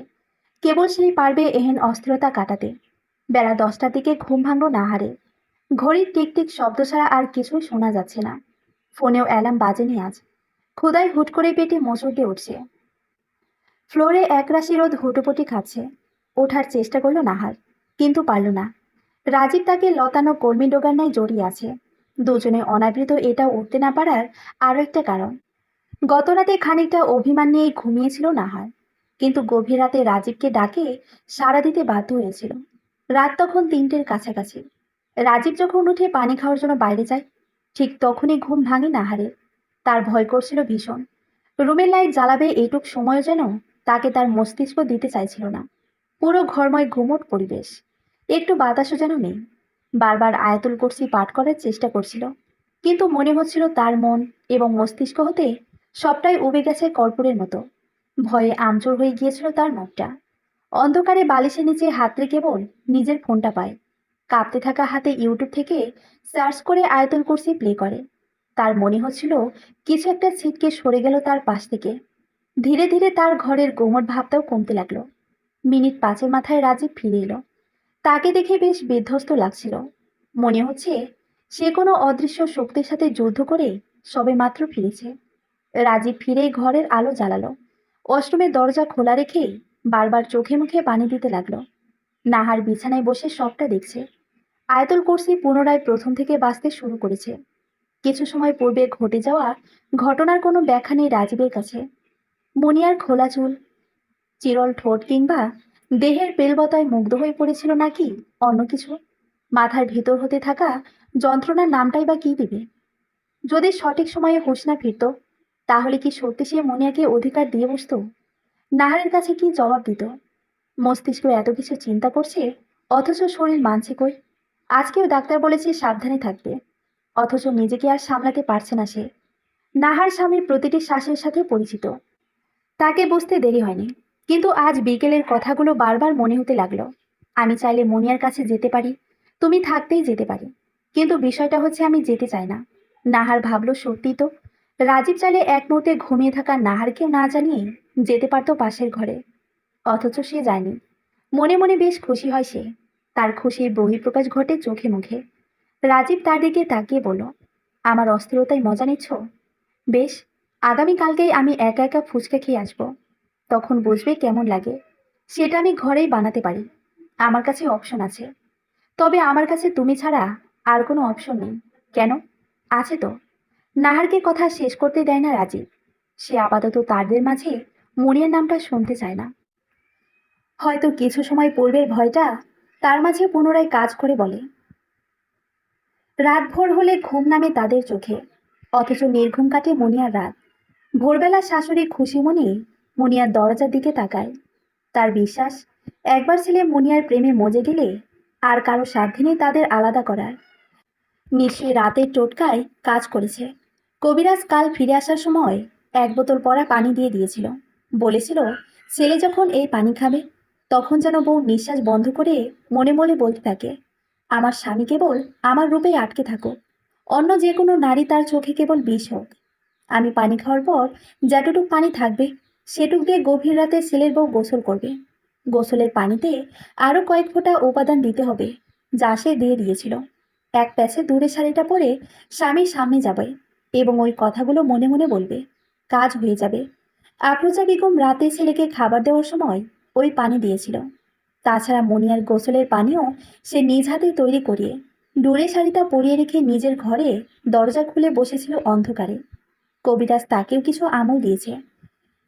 কেবল সেই পারবে এহেন অস্থিরতা কাটাতে। বেলা 10টার দিকে ঘুম ভাঙল নাহারে। ঘড়ির টিকটিক শব্দ ছাড়া আর কিছুই শোনা যাচ্ছে না। ফোনেও অ্যালার্ম বাজেনি আজ। ক্ষুধায় হুট করে পেটে মোচড় দিয়ে উঠছে। ফ্লোরে একরাশি রোদ হুটোপুটি খাচ্ছে। ওঠার চেষ্টা করলো নাহার, কিন্তু পারল না। রাজীব তাকে লতানো কর্মী ডোগার ন্যায় জড়িয়ে আছে। দুজনে অনাবৃত, এটা উঠতে না পারার আরও একটা কারণ। গতরাতে খানিকটা অভিমান নিয়েই ঘুমিয়েছিল নাহার, কিন্তু গভীর রাতে রাজীবকে ডাকে সাড়া দিতে বাধ্য হয়েছিল। রাত তখন 3টের কাছাকাছি। রাজীব যখন উঠে পানি খাওয়ার জন্য বাইরে যায়, ঠিক তখনই ঘুম ভাঙে নাহারের। তার ভয় করছিল ভীষণ। রুমের লাইট জ্বালাবে এইটুক সময়ও যেন তাকে তার মস্তিষ্ক দিতে চাইছিল না। পুরো ঘরময় ঘুমট পরিবেশ, একটু বাতাসও যেন নেই। বারবার আয়াতুল কুরসি পাঠ করার চেষ্টা করছিল, কিন্তু মনে হচ্ছিল তার মন এবং মস্তিষ্ক হতে সবটাই উবে গেছে কর্পূরের মতো। ভয়ে আমচোর হয়ে গিয়েছিল তার মুখটা। অন্ধকারে বালিশের নিচে হাতড়ে কেবল নিজের ফোনটা পায়। কাঁপতে থাকা হাতে ইউটিউব থেকে সার্চ করে আয়াতুল কুরসি প্লে করে। তার মনে হচ্ছিল কিছু একটা ছিটকে সরে গেল তার পাশ থেকে। ধীরে ধীরে তার ঘরের গোমট ভাবটাও কমতে লাগলো। মিনিট 5-এর মাথায় রাজীব ফিরে এলো। তাকে দেখে বেশ বিধ্বস্ত লাগছিল। মনে হচ্ছে সে কোনো অদৃশ্য শক্তির সাথে যুদ্ধ করে সবে মাত্র ফিরেছে। রাজীব ফিরেই ঘরের আলো জ্বালালো। ওয়াশরুমের দরজা খোলা রেখেই বারবার চোখে মুখে পানি দিতে লাগলো। নাহার বিছানায় বসে সবটা দেখছে। আয়াতুল কুরসি পুনরায় প্রথম থেকে বাঁচতে শুরু করেছে। কিছু সময় পূর্বে ঘটে যাওয়া ঘটনার কোনো ব্যাখ্যা নেই রাজীবের কাছে। মুনিয়ার খোলা চুল, চিরল ঠোঁট কিংবা দেহের পেলবতায় মুগ্ধ হয়ে পড়েছিল নাকি অন্য কিছু? মাথার ভিতর হতে থাকা যন্ত্রণার নামটাই বা কি দিবে? যদি সঠিক সময়ে হুঁশ না ফিরত, তাহলে কি সত্যি সে মুনিয়াকে অধিকার দিয়ে বসত? নাহারের কাছে কি জবাব দিত? মস্তিষ্ক এত কিছু চিন্তা করছে, অথচ শরীর মানছে কই। আজকেও ডাক্তার বলেছে সাবধানে থাকবে, অথচ নিজেকে আর সামলাতে পারছে না সে। নাহার স্বামীর প্রতিটি শ্বাসের সাথে পরিচিত। তাকে বুঝতে দেরি হয়নি, কিন্তু আজ বিকেলের কথাগুলো বারবার মনে হতে লাগলো। আমি চাইলে মুনিয়ার কাছে যেতে পারি, তুমি থাকতেই যেতে পারি, কিন্তু বিষয়টা হচ্ছে আমি যেতে চাই না। নাহার ভাবলো সত্যি তো, রাজীব চাইলে এক মুহূর্তে ঘুমিয়ে থাকা নাহারকেও না জানিয়ে যেতে পারতো পাশের ঘরে, অথচ সে যায়নি। মনে মনে বেশ খুশি হয় সে। তার খুশির বহিঃপ্রকাশ ঘটে চোখে মুখে। রাজীব তার দিকে তাকিয়ে বলল, আমার অস্থিরতায় মজা নিচ্ছ? বেশ, আগামীকালকেই আমি একা একা ফুচকা খেয়ে আসবো। তখন বুঝবে কেমন লাগে। সেটা আমি ঘরেই বানাতে পারি। আমার কাছে অপশন আছে। তবে আমার কাছে তুমি ছাড়া আর কোনো অপশন নেই। কেন? আছে তো। নাহারকে কথা শেষ করতে দেয় না রাজীব। সে আপাতত তাদের মাঝে মুনিয়ার নামটা শুনতে চায় না। হয়তো কিছু সময় পূর্বের ভয়টা তার মাঝে পুনরায় কাজ করে বলে। রাত ভোর হলে ঘুম নামে তাদের চোখে, অথচ নির্ঘুম কাটে মুনিয়ার রাত। ভোরবেলা শাশুড়ি খুশি মনে মুনিয়ার দরজার দিকে তাকায়। তার বিশ্বাস, একবার ছেলে মুনিয়ার প্রেমে মজে গেলে আর কারো সাধ্য নেই তাদের আলাদা করার। নিশ্চয়ই রাতের টোটকায় কাজ করেছে। কবিরাজ কাল ফিরে আসার সময় এক বোতল পরা পানি দিয়ে দিয়েছিল। বলেছিল ছেলে যখন এই পানি খাবে, তখন যেন বউ নিঃশ্বাস বন্ধ করে মনে মনে বলতে থাকে, আমার স্বামী কেবল আমার রূপেই আটকে থাকুক, অন্য যে কোনো নারী তার চোখে কেবল বিষ হোক। আমি পানি খাওয়ার পর যতটুক পানি থাকবে সেটুক দিয়ে গভীর রাতে ছেলের বউ গোসল করবে। গোসলের পানিতে আরও কয়েক ফোঁটা উপাদান দিতে হবে, যা সে দিয়ে দিয়েছিল। এক প্যাচে দূরে শাড়িটা পরে স্বামীর সামনে যাবে এবং ওই কথাগুলো মনে মনে বলবে। কাজ হয়ে যাবে। আফরোজা বেগম রাতে ছেলেকে খাবার দেওয়ার সময় ওই পানি দিয়েছিল। তাছাড়া মনিয়ার গোসলের পানিও সে নিজ হাতে তৈরি করিয়ে দূরে শাড়িটা পরিয়ে রেখে নিজের ঘরে দরজা খুলে বসেছিল অন্ধকারে। কবিরাজ তাকেও কিছু আমল দিয়েছে।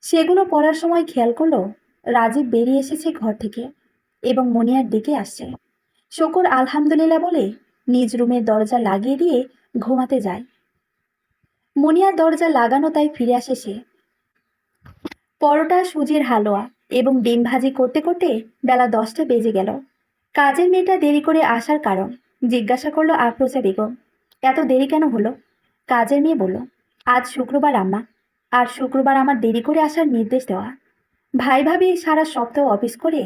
সেগুলো পড়ার সময় খেয়াল করলো রাজীব বেরিয়ে এসেছে ঘর থেকে এবং মনিয়ার দিকে আসছে। শকুর আলহামদুলিল্লাহ বলে নিজ রুমের দরজা লাগিয়ে দিয়ে ঘুমাতে যায়। মনিয়ার দরজা লাগানো তাই ফিরে আসে সে। পরোটা, সুজির হালুয়া এবং ডিম ভাজি করতে করতে বেলা 10টা বেজে গেল। কাজের মেয়েটা দেরি করে আসার কারণ জিজ্ঞাসা করলো আফরোজা বেগম। এত দেরি কেন হলো? কাজের মেয়ে বলল, আজ শুক্রবার আম্মা, আর শুক্রবার আমার দেরি করে আসার নির্দেশ দেওয়া। ভাই ভাবি সারা সপ্তাহ অফিস করে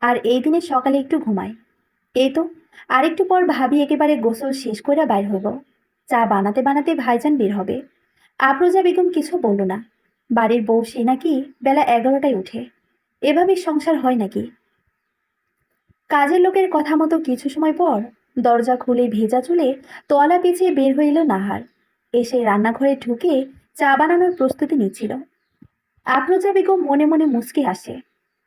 আর এই দিনে সকালে একটু ঘুমায়। এই তো আরেকটু পর ভাবি একেবারে গোসল শেষ করে বাইর হইব। চা বানাতে বানাতে ভাইজান বের হবে। আফরোজা বেগম কিছু বলল না। বাড়ির বউ সে নাকি বেলা 11টায় উঠে। এভাবেই সংসার হয় নাকি? কাজের লোকের কথা মতো কিছু সময় পর দরজা খুলে ভেজা চুলে তোয়ালা পেঁচিয়ে বের হয়ে এলো নাহার। এসে রান্নাঘরে ঢুকে চা বানানোর প্রস্তুতি নিচ্ছিল। আফরোজা বেগম মনে মনে মুচকি হাসে,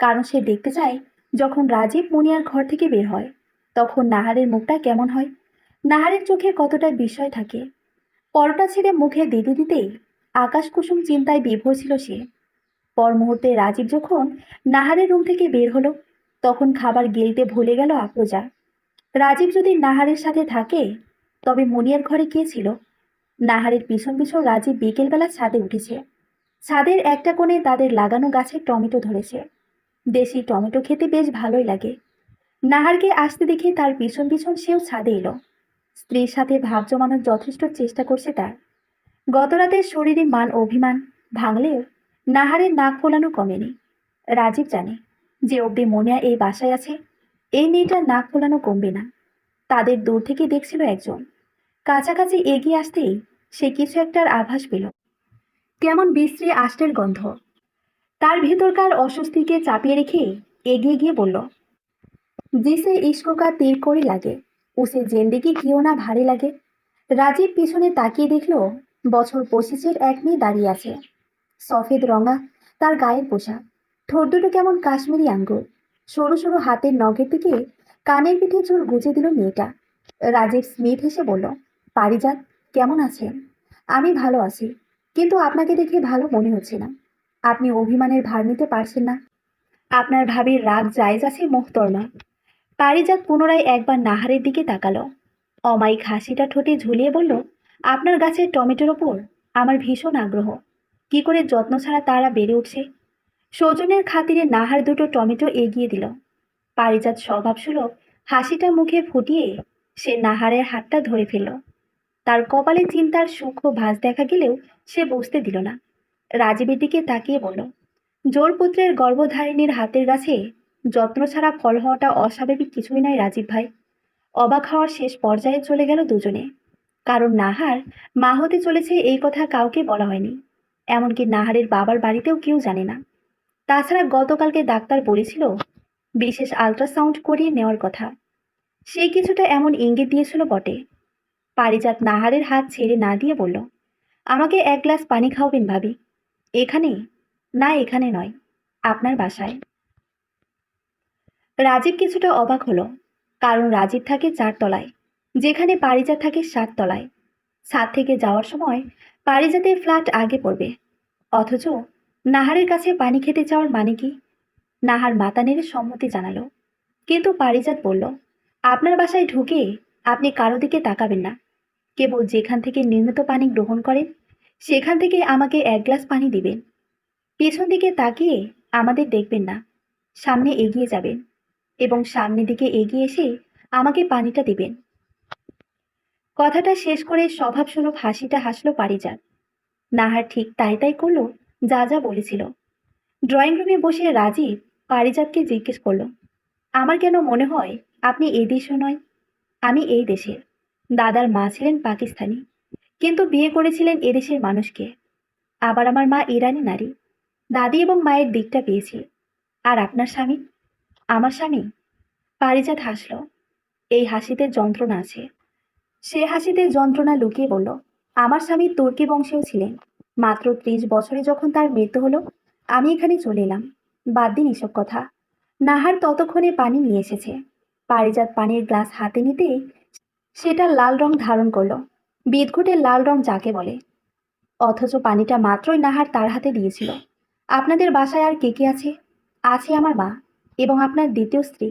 কারণ সে দেখতে চায় যখন রাজীব মুনিয়ার ঘর থেকে বের হয় তখন নাহারের মুখটা কেমন হয়, নাহারের চোখে কতটা বিস্ময় থাকে। পরোটা ছেড়ে মুখে দিতে দিতেই আকাশ কুসুম চিন্তায় বিভোর ছিল সে। পর মুহূর্তে রাজীব যখন নাহারের রুম থেকে বের হলো তখন খাবার গিলতে ভুলে গেল আফরোজা। রাজীব যদি নাহারের সাথে থাকে তবে মুনিয়ার ঘরে কে ছিল? নাহারের পিছন পিছন রাজীব বিকেলবেলা ছাদে উঠেছে। ছাদের একটা কোণে তাদের লাগানো গাছে টমেটো ধরেছে। দেশি টমেটো খেতে বেশ ভালোই লাগে। নাহারকে আসতে দেখে তার পিছন পিছন সেও ছাদে এলো। স্ত্রীর সাথে ভাব জমানোর যথেষ্ট চেষ্টা করছে তার। গতরাতের শরীরে মান অভিমান ভাঙলেও নাহারের নাক ফোলানো কমেনি। রাজীব জানে যে অব্দি মনিয়া এই বাসায় আছে এই মেয়েটার নাক ফোলানো কমবে না। তাদের দূর থেকে দেখছিল একজন। কাছাকাছি এগিয়ে আসতেই সে কিছু একটার আভাস পেল। কেমন বিশ্রী আষ্টের গন্ধ। তার ভেতরকার অস্বস্তিকে চাপিয়ে রেখে এগিয়ে গিয়ে বলল, जिसे इश्क का तीर कोई লাগে উসে জিন্দেগি কিও না ভারী লাগে। রাজীব পিছনে তাকিয়ে দেখল বছর 25-এর এক মেয়ে দাঁড়িয়ে আছে। সফেদ রঙা তার গায়ের পোশাক, ঠোঁট দুটো কেমন কাশ্মীরি আঙ্গুর, সরু সরু হাতের নখের দিকে কানের পিঠে চুল গুজে দিল মেয়েটা। রাজীব স্মিথ হেসে বলল, পারিজাত, কেমন আছেন? আমি ভালো আছি, কিন্তু আপনাকে দেখে ভালো মনে হচ্ছে না। আপনি অভিমানের ভার নিতে পারছেন না। আপনার ভাবির রাগ জায়েজ আছে মোহতরমা। পারিজাত পুনরায় একবার নাহারের দিকে তাকালো। অমায়িক হাসিটা ঠোঁটে ঝুলিয়ে বলল, আপনার গাছের টমেটোর ওপর আমার ভীষণ আগ্রহ। কি করে যত্ন ছাড়া তারা বেড়ে উঠছে। সৌজনের খাতিরে নাহার দুটো টমেটো এগিয়ে দিল। পারিজাত স্বভাবসুলভ হাসিটা মুখে ফুটিয়ে সে নাহারের হাতটা ধরে ফেলল। তার কপালে চিন্তার সূক্ষ্ম ভাঁজ দেখা গেলেও সে বুঝতে দিল না। রাজীবের দিকে তাকিয়ে বলল, জোরপুত্রের গর্ভধারিণীর হাতের গাছে যত্ন ছাড়া ফল হওয়াটা অস্বাভাবিক কিছুই নয় রাজীব ভাই। অবাক হওয়ার শেষ পর্যায়ে চলে গেল দুজনে। কারণ নাহার মা হতে চলেছে এই কথা কাউকে বলা হয়নি। এমনকি নাহারের বাবার বাড়িতেও কেউ জানে না। তাছাড়া গতকালকে ডাক্তার বলেছিল বিশেষ আল্ট্রাসাউন্ড করিয়ে নেওয়ার কথা। সেই কিছুটা এমন ইঙ্গিত দিয়েছিল বটে। পারিজাত নাহারের হাত ছেড়ে না দিয়ে বলল, আমাকে এক গ্লাস পানি খাওয়াবেন ভাবি? এখানে? না, এখানে নয়, আপনার বাসায়। রাজীব কিছুটা অবাক হলো, কারণ রাজীব থাকে 4 তলায়, যেখানে পারিজাত থাকে 7 তলায়। ছাদ থেকে যাওয়ার সময় পারিজাতের ফ্ল্যাট আগে পড়বে। অথচ নাহারের কাছে পানি খেতে চাওয়ার মানে কি? নাহার মাথা নেড়ে সম্মতি জানালো, কিন্তু পারিজাত বলল, আপনার বাসায় ঢুকে আপনি কারো দিকে তাকাবেন না। কেবল যেখান থেকে নির্মিত পানি গ্রহণ করেন সেখান থেকে আমাকে এক গ্লাস পানি দিবেন। পেছন দিকে তাকিয়ে আমাদের দেখবেন না। সামনে এগিয়ে যাবেন এবং সামনের দিকে এগিয়ে এসে আমাকে পানিটা দিবেন। কথাটা শেষ করে স্বভাবসুলভ হাসিটা হাসলো পারিজাত। নাহার ঠিক তাই তাই করলো যা যা বলেছিল। ড্রয়িং রুমে বসে রাজীব পারিজাতকে জিজ্ঞেস করলো, আমার কেন মনে হয় আপনি এই দেশও নয়। আমি এই দেশের। দাদার মা ছিলেন পাকিস্তানি, কিন্তু বিয়ে করেছিলেন এদেশের মানুষকে। আবার আমার মা ইরানি নারী, দাদি এবং মায়ের দিকটা পেয়েছি। আর আপনার স্বামী? আমার স্বামী? পারিজাত হাসল। এই হাসিতে যন্ত্রণা আছে। সে হাসিতে যন্ত্রণা লুকিয়ে বলল, আমার স্বামী তুর্কি বংশীয় ছিলেন। মাত্র 30 বছরে যখন তার মৃত্যু হলো, আমি এখানে চলে এলাম। বাদ দিন এসব কথা। নাহার ততক্ষণে পানি নিয়ে এসেছে। পারিজাত পানির গ্লাস হাতে নিতেই সেটা লাল রং ধারণ করলো। বিদঘুটে লাল রং যাকে বলে। অথচ পানিটা মাত্রই নাহার তার হাতে দিয়েছিল। আপনাদের বাসায় আর কে কে আছে? আছে আমার মা এবং আপনার দ্বিতীয় স্ত্রী।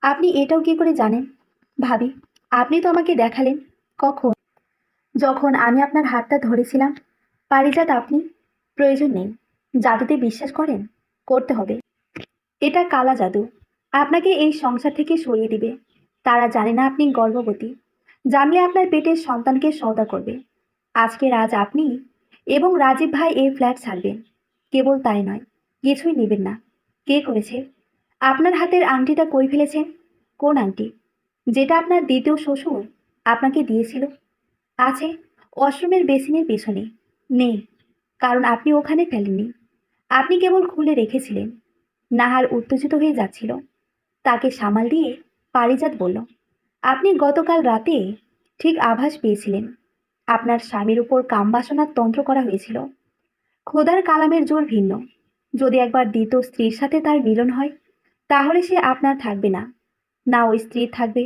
আপনি এটাও কি করে জানেন? ভাবি, আপনি তো আমাকে দেখালেন। কখন? যখন আমি আপনার হাতটা ধরেছিলাম। পারিজাত, আপনি? প্রয়োজন নেই। জাদুতে বিশ্বাস করেন? করতে হবে। এটা কালা জাদু। আপনাকে এই সংসার থেকে সরিয়ে দিবে। তারা জানে না আপনি গর্ভবতী। জানলে আপনার পেটের সন্তানকে সওদা করবে। আজ আপনি এবং রাজীব ভাই এই ফ্ল্যাট ছাড়বেন। কেবল তাই নয়, কিছুই নেবেন না। কে করেছে? আপনার হাতের আংটিটা কই ফেলেছেন? কোন আংটি? যেটা আপনার দ্বিতীয় শ্বশুর আপনাকে দিয়েছিল। আছে ওয়াশরুমের বেসিনের পেছনে। নেই, কারণ আপনি ওখানে ফেলেননি। আপনি কেবল খুলে রেখেছিলেন। নাহার উত্তেজিত হয়ে যাচ্ছিল। তাকে সামাল দিয়ে পারিজাত বলল, আপনি গতকাল রাতে ঠিক আভাস পেয়েছিলেন। আপনার স্বামীর উপর কামবাসনার তন্ত্র করা হয়েছিল। খোদার কালামের জোর ভিন্ন। যদি একবার দ্বিতীয় স্ত্রীর সাথে তার মিলন হয়, তাহলে সে আপনার থাকবে না। না ওই স্ত্রী থাকবে,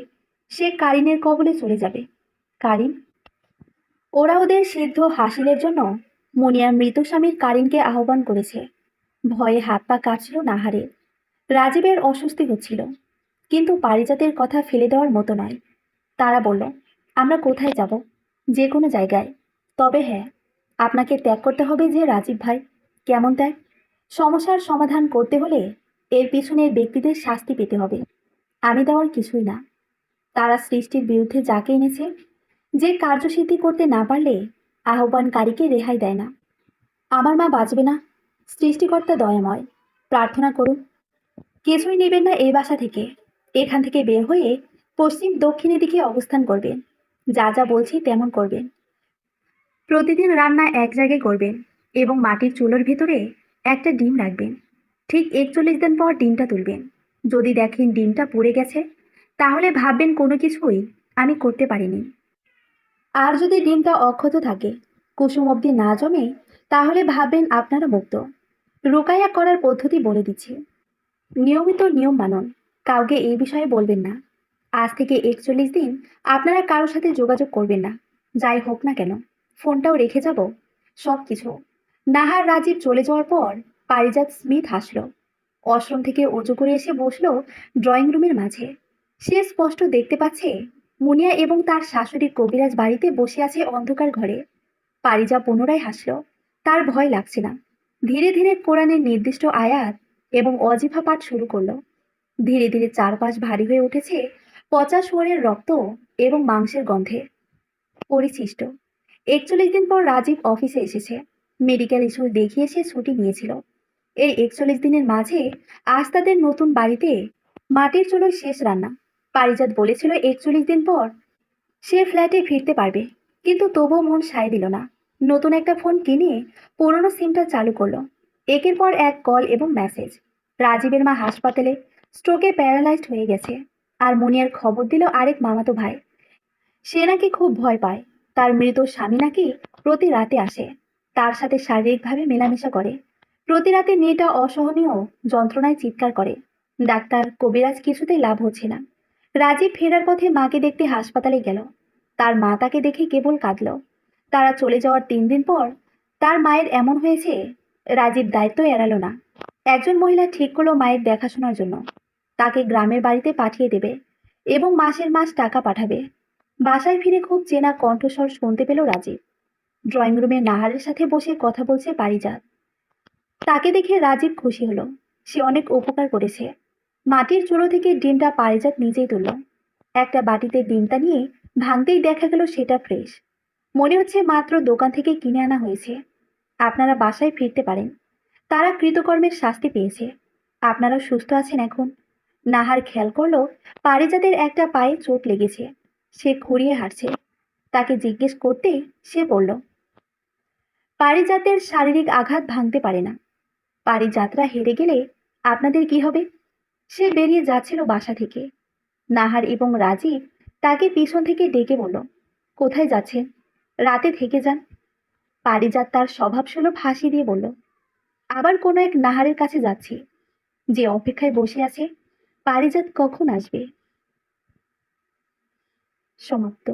সে কারিনের কবলে চলে যাবে। কারিন? ওরা ওদের সিদ্ধ হাসিলের জন্য মুনিয়ার মৃত স্বামীর কারিনকে আহ্বান করেছে। ভয়ে হাত পা কাঁপছিল নাহারের। রাজীবের অস্বস্তি হচ্ছিল, কিন্তু পারিজাতের কথা ফেলে দেওয়ার মতো নয়। তারা বলল, আমরা কোথায় যাব? যে কোনো জায়গায়। তবে হ্যাঁ, আপনাকে ত্যাগ করতে হবে যে রাজীব ভাই। কেমন ত্যাগ? সমস্যার সমাধান করতে হলে এর পিছনের ব্যক্তিদের শাস্তি পেতে হবে। আমি দেওয়ার কিছুই না। তারা সৃষ্টির বিরুদ্ধে যাকে এনেছে, যে কার্যসিদ্ধি করতে না পারলে আহ্বানকারীকে রেহাই দেয় না। আমার মা বাঁচবে না। সৃষ্টিকর্তা দয়াময়, প্রার্থনা করুন। কিছুই নেবেন না এই বাসা থেকে। এখান থেকে বের হয়ে পশ্চিম দক্ষিণের দিকে অবস্থান করবেন। যা যা বলছি তেমন করবেন। প্রতিদিন রান্না এক জায়গায় করবেন এবং মাটির চুলোর ভিতরে একটা ডিম রাখবেন। ঠিক 41 দিন পর ডিমটা তুলবেন। যদি দেখেন ডিমটা পুড়ে গেছে, তাহলে ভাববেন কোনো কিছুই আমি করতে পারিনি। আর যদি ডিমটা অক্ষত থাকে, কুসুম অবধি না জমে, তাহলে ভাববেন আপনারা মুক্ত। রোকাইয়া করার পদ্ধতি বলে দিচ্ছি। নিয়মিত নিয়ম মানুন। কাউকে এই বিষয়ে বলবেন না। আজ থেকে 41 দিন আপনারা কারোর সাথে যোগাযোগ করবেন না। যাই হোক না কেন, ফোনটাও রেখে যাব। সব কিছু। নাহার রাজীব চলে যাওয়ার পর পারিজাত স্মিথ হাসল। ওয়াশরুম থেকে উঁচু করে এসে বসলো ড্রয়িং রুমের মাঝে। সে স্পষ্ট দেখতে পাচ্ছে মুনিয়া এবং তার শাশুড়ি কবিরাজ বাড়িতে বসে আছে অন্ধকার ঘরে। পারিজা পুনরায় হাসল। তার ভয় লাগছে না। ধীরে ধীরে কোরআনের নির্দিষ্ট আয়াত এবং অজিফা পাঠ শুরু করলো। ধীরে ধীরে চারপাশ ভারী হয়ে উঠেছে পচা শুয়োরের রক্ত এবং মাংসের গন্ধে। পরিশিষ্ট। 41 দিন পর রাজীব অফিসে এসেছে। মেডিকেল ইস্যু দেখিয়ে সে ছুটি নিয়েছিল। এই 41 দিনের মাঝে আজ তাদের নতুন বাড়িতে মাটির চুলোয় শেষ রান্না। পারিজাত বলেছিল 41 দিন পর সে ফ্ল্যাটে ফিরতে পারবে, কিন্তু তবুও মন সায় দিল না। নতুন একটা ফোন কিনে পুরনো সিমটা চালু করলো। একের পর এক কল এবং মেসেজ। রাজীবের মা হাসপাতালে, স্ট্রোকে প্যারালাইজড হয়ে গেছে। আর মুনিয়ার খবর দিল আরেক মামাতো ভাই। সে নাকি খুব ভয় পায়। তার মৃত স্বামী নাকি প্রতি রাতে আসে, তার সাথে শারীরিকভাবে মেলামেশা করে। প্রতি রাতে মেয়েটা অসহনীয় যন্ত্রণায় চিৎকার করে। ডাক্তার কবিরাজ কিছুতেই লাভ হচ্ছে না। রাজীব ফেরার পথে মাকে দেখতে হাসপাতালে গেল। তার মা তাকে দেখে কেবল কাঁদল। তারা চলে যাওয়ার 3 দিন পর তার মায়ের এমন হয়েছে, রাজীব দায়িত্ব এড়ালো না। একজন মহিলা ঠিক করলো মায়ের দেখাশোনার জন্য তাকে গ্রামের বাড়িতে পাঠিয়ে দেবে এবং মাসের মাস টাকা পাঠাবে। বাসায় ফিরে খুব চেনা কণ্ঠস্বর শুনতে পেল রাজীব। ড্রয়িং রুমে নাহারের সাথে বসে কথা বলছে পারিজাত। তাকে দেখে রাজীব খুশি হলো। সে অনেক উপকার করেছে। মাটির চুলো থেকে ডিমটা পারিজাত নিজেই তুলল। একটা বাটিতে ডিমটা নিয়ে ভাঙতেই দেখা গেল সেটা ফ্রেশ। মনে হচ্ছে মাত্র দোকান থেকে কিনে আনা হয়েছে। আপনারা বাসায় ফিরতে পারেন। তারা কৃতকর্মের শাস্তি পেয়েছে। আপনারা সুস্থ আছেন এখন। নাহার খেয়াল করলো পারিজাতের একটা পায়ে চোট লেগেছে। সে খুঁড়িয়ে হাঁটছে। তাকে জিজ্ঞেস করতেই সে বলল, পারিজাতের শারীরিক আঘাত ভাঙতে পারে না। পারিজাতরা হেরে গেলে আপনাদের কি হবে? সে বেরিয়ে যাচ্ছিল বাসা থেকে। নাহার এবং রাজীব তাকে পিছন থেকে ডেকে বলল, কোথায় যাচ্ছেন? রাতে থেকে যান। পারিজাত তার স্বভাবসুলভ হাসি দিয়ে বলল, আবার কোনো এক নাহারের কাছে যাচ্ছি, যে অপেক্ষায় বসে আছে পারিজাত কখন আসবে। সমাপ্ত।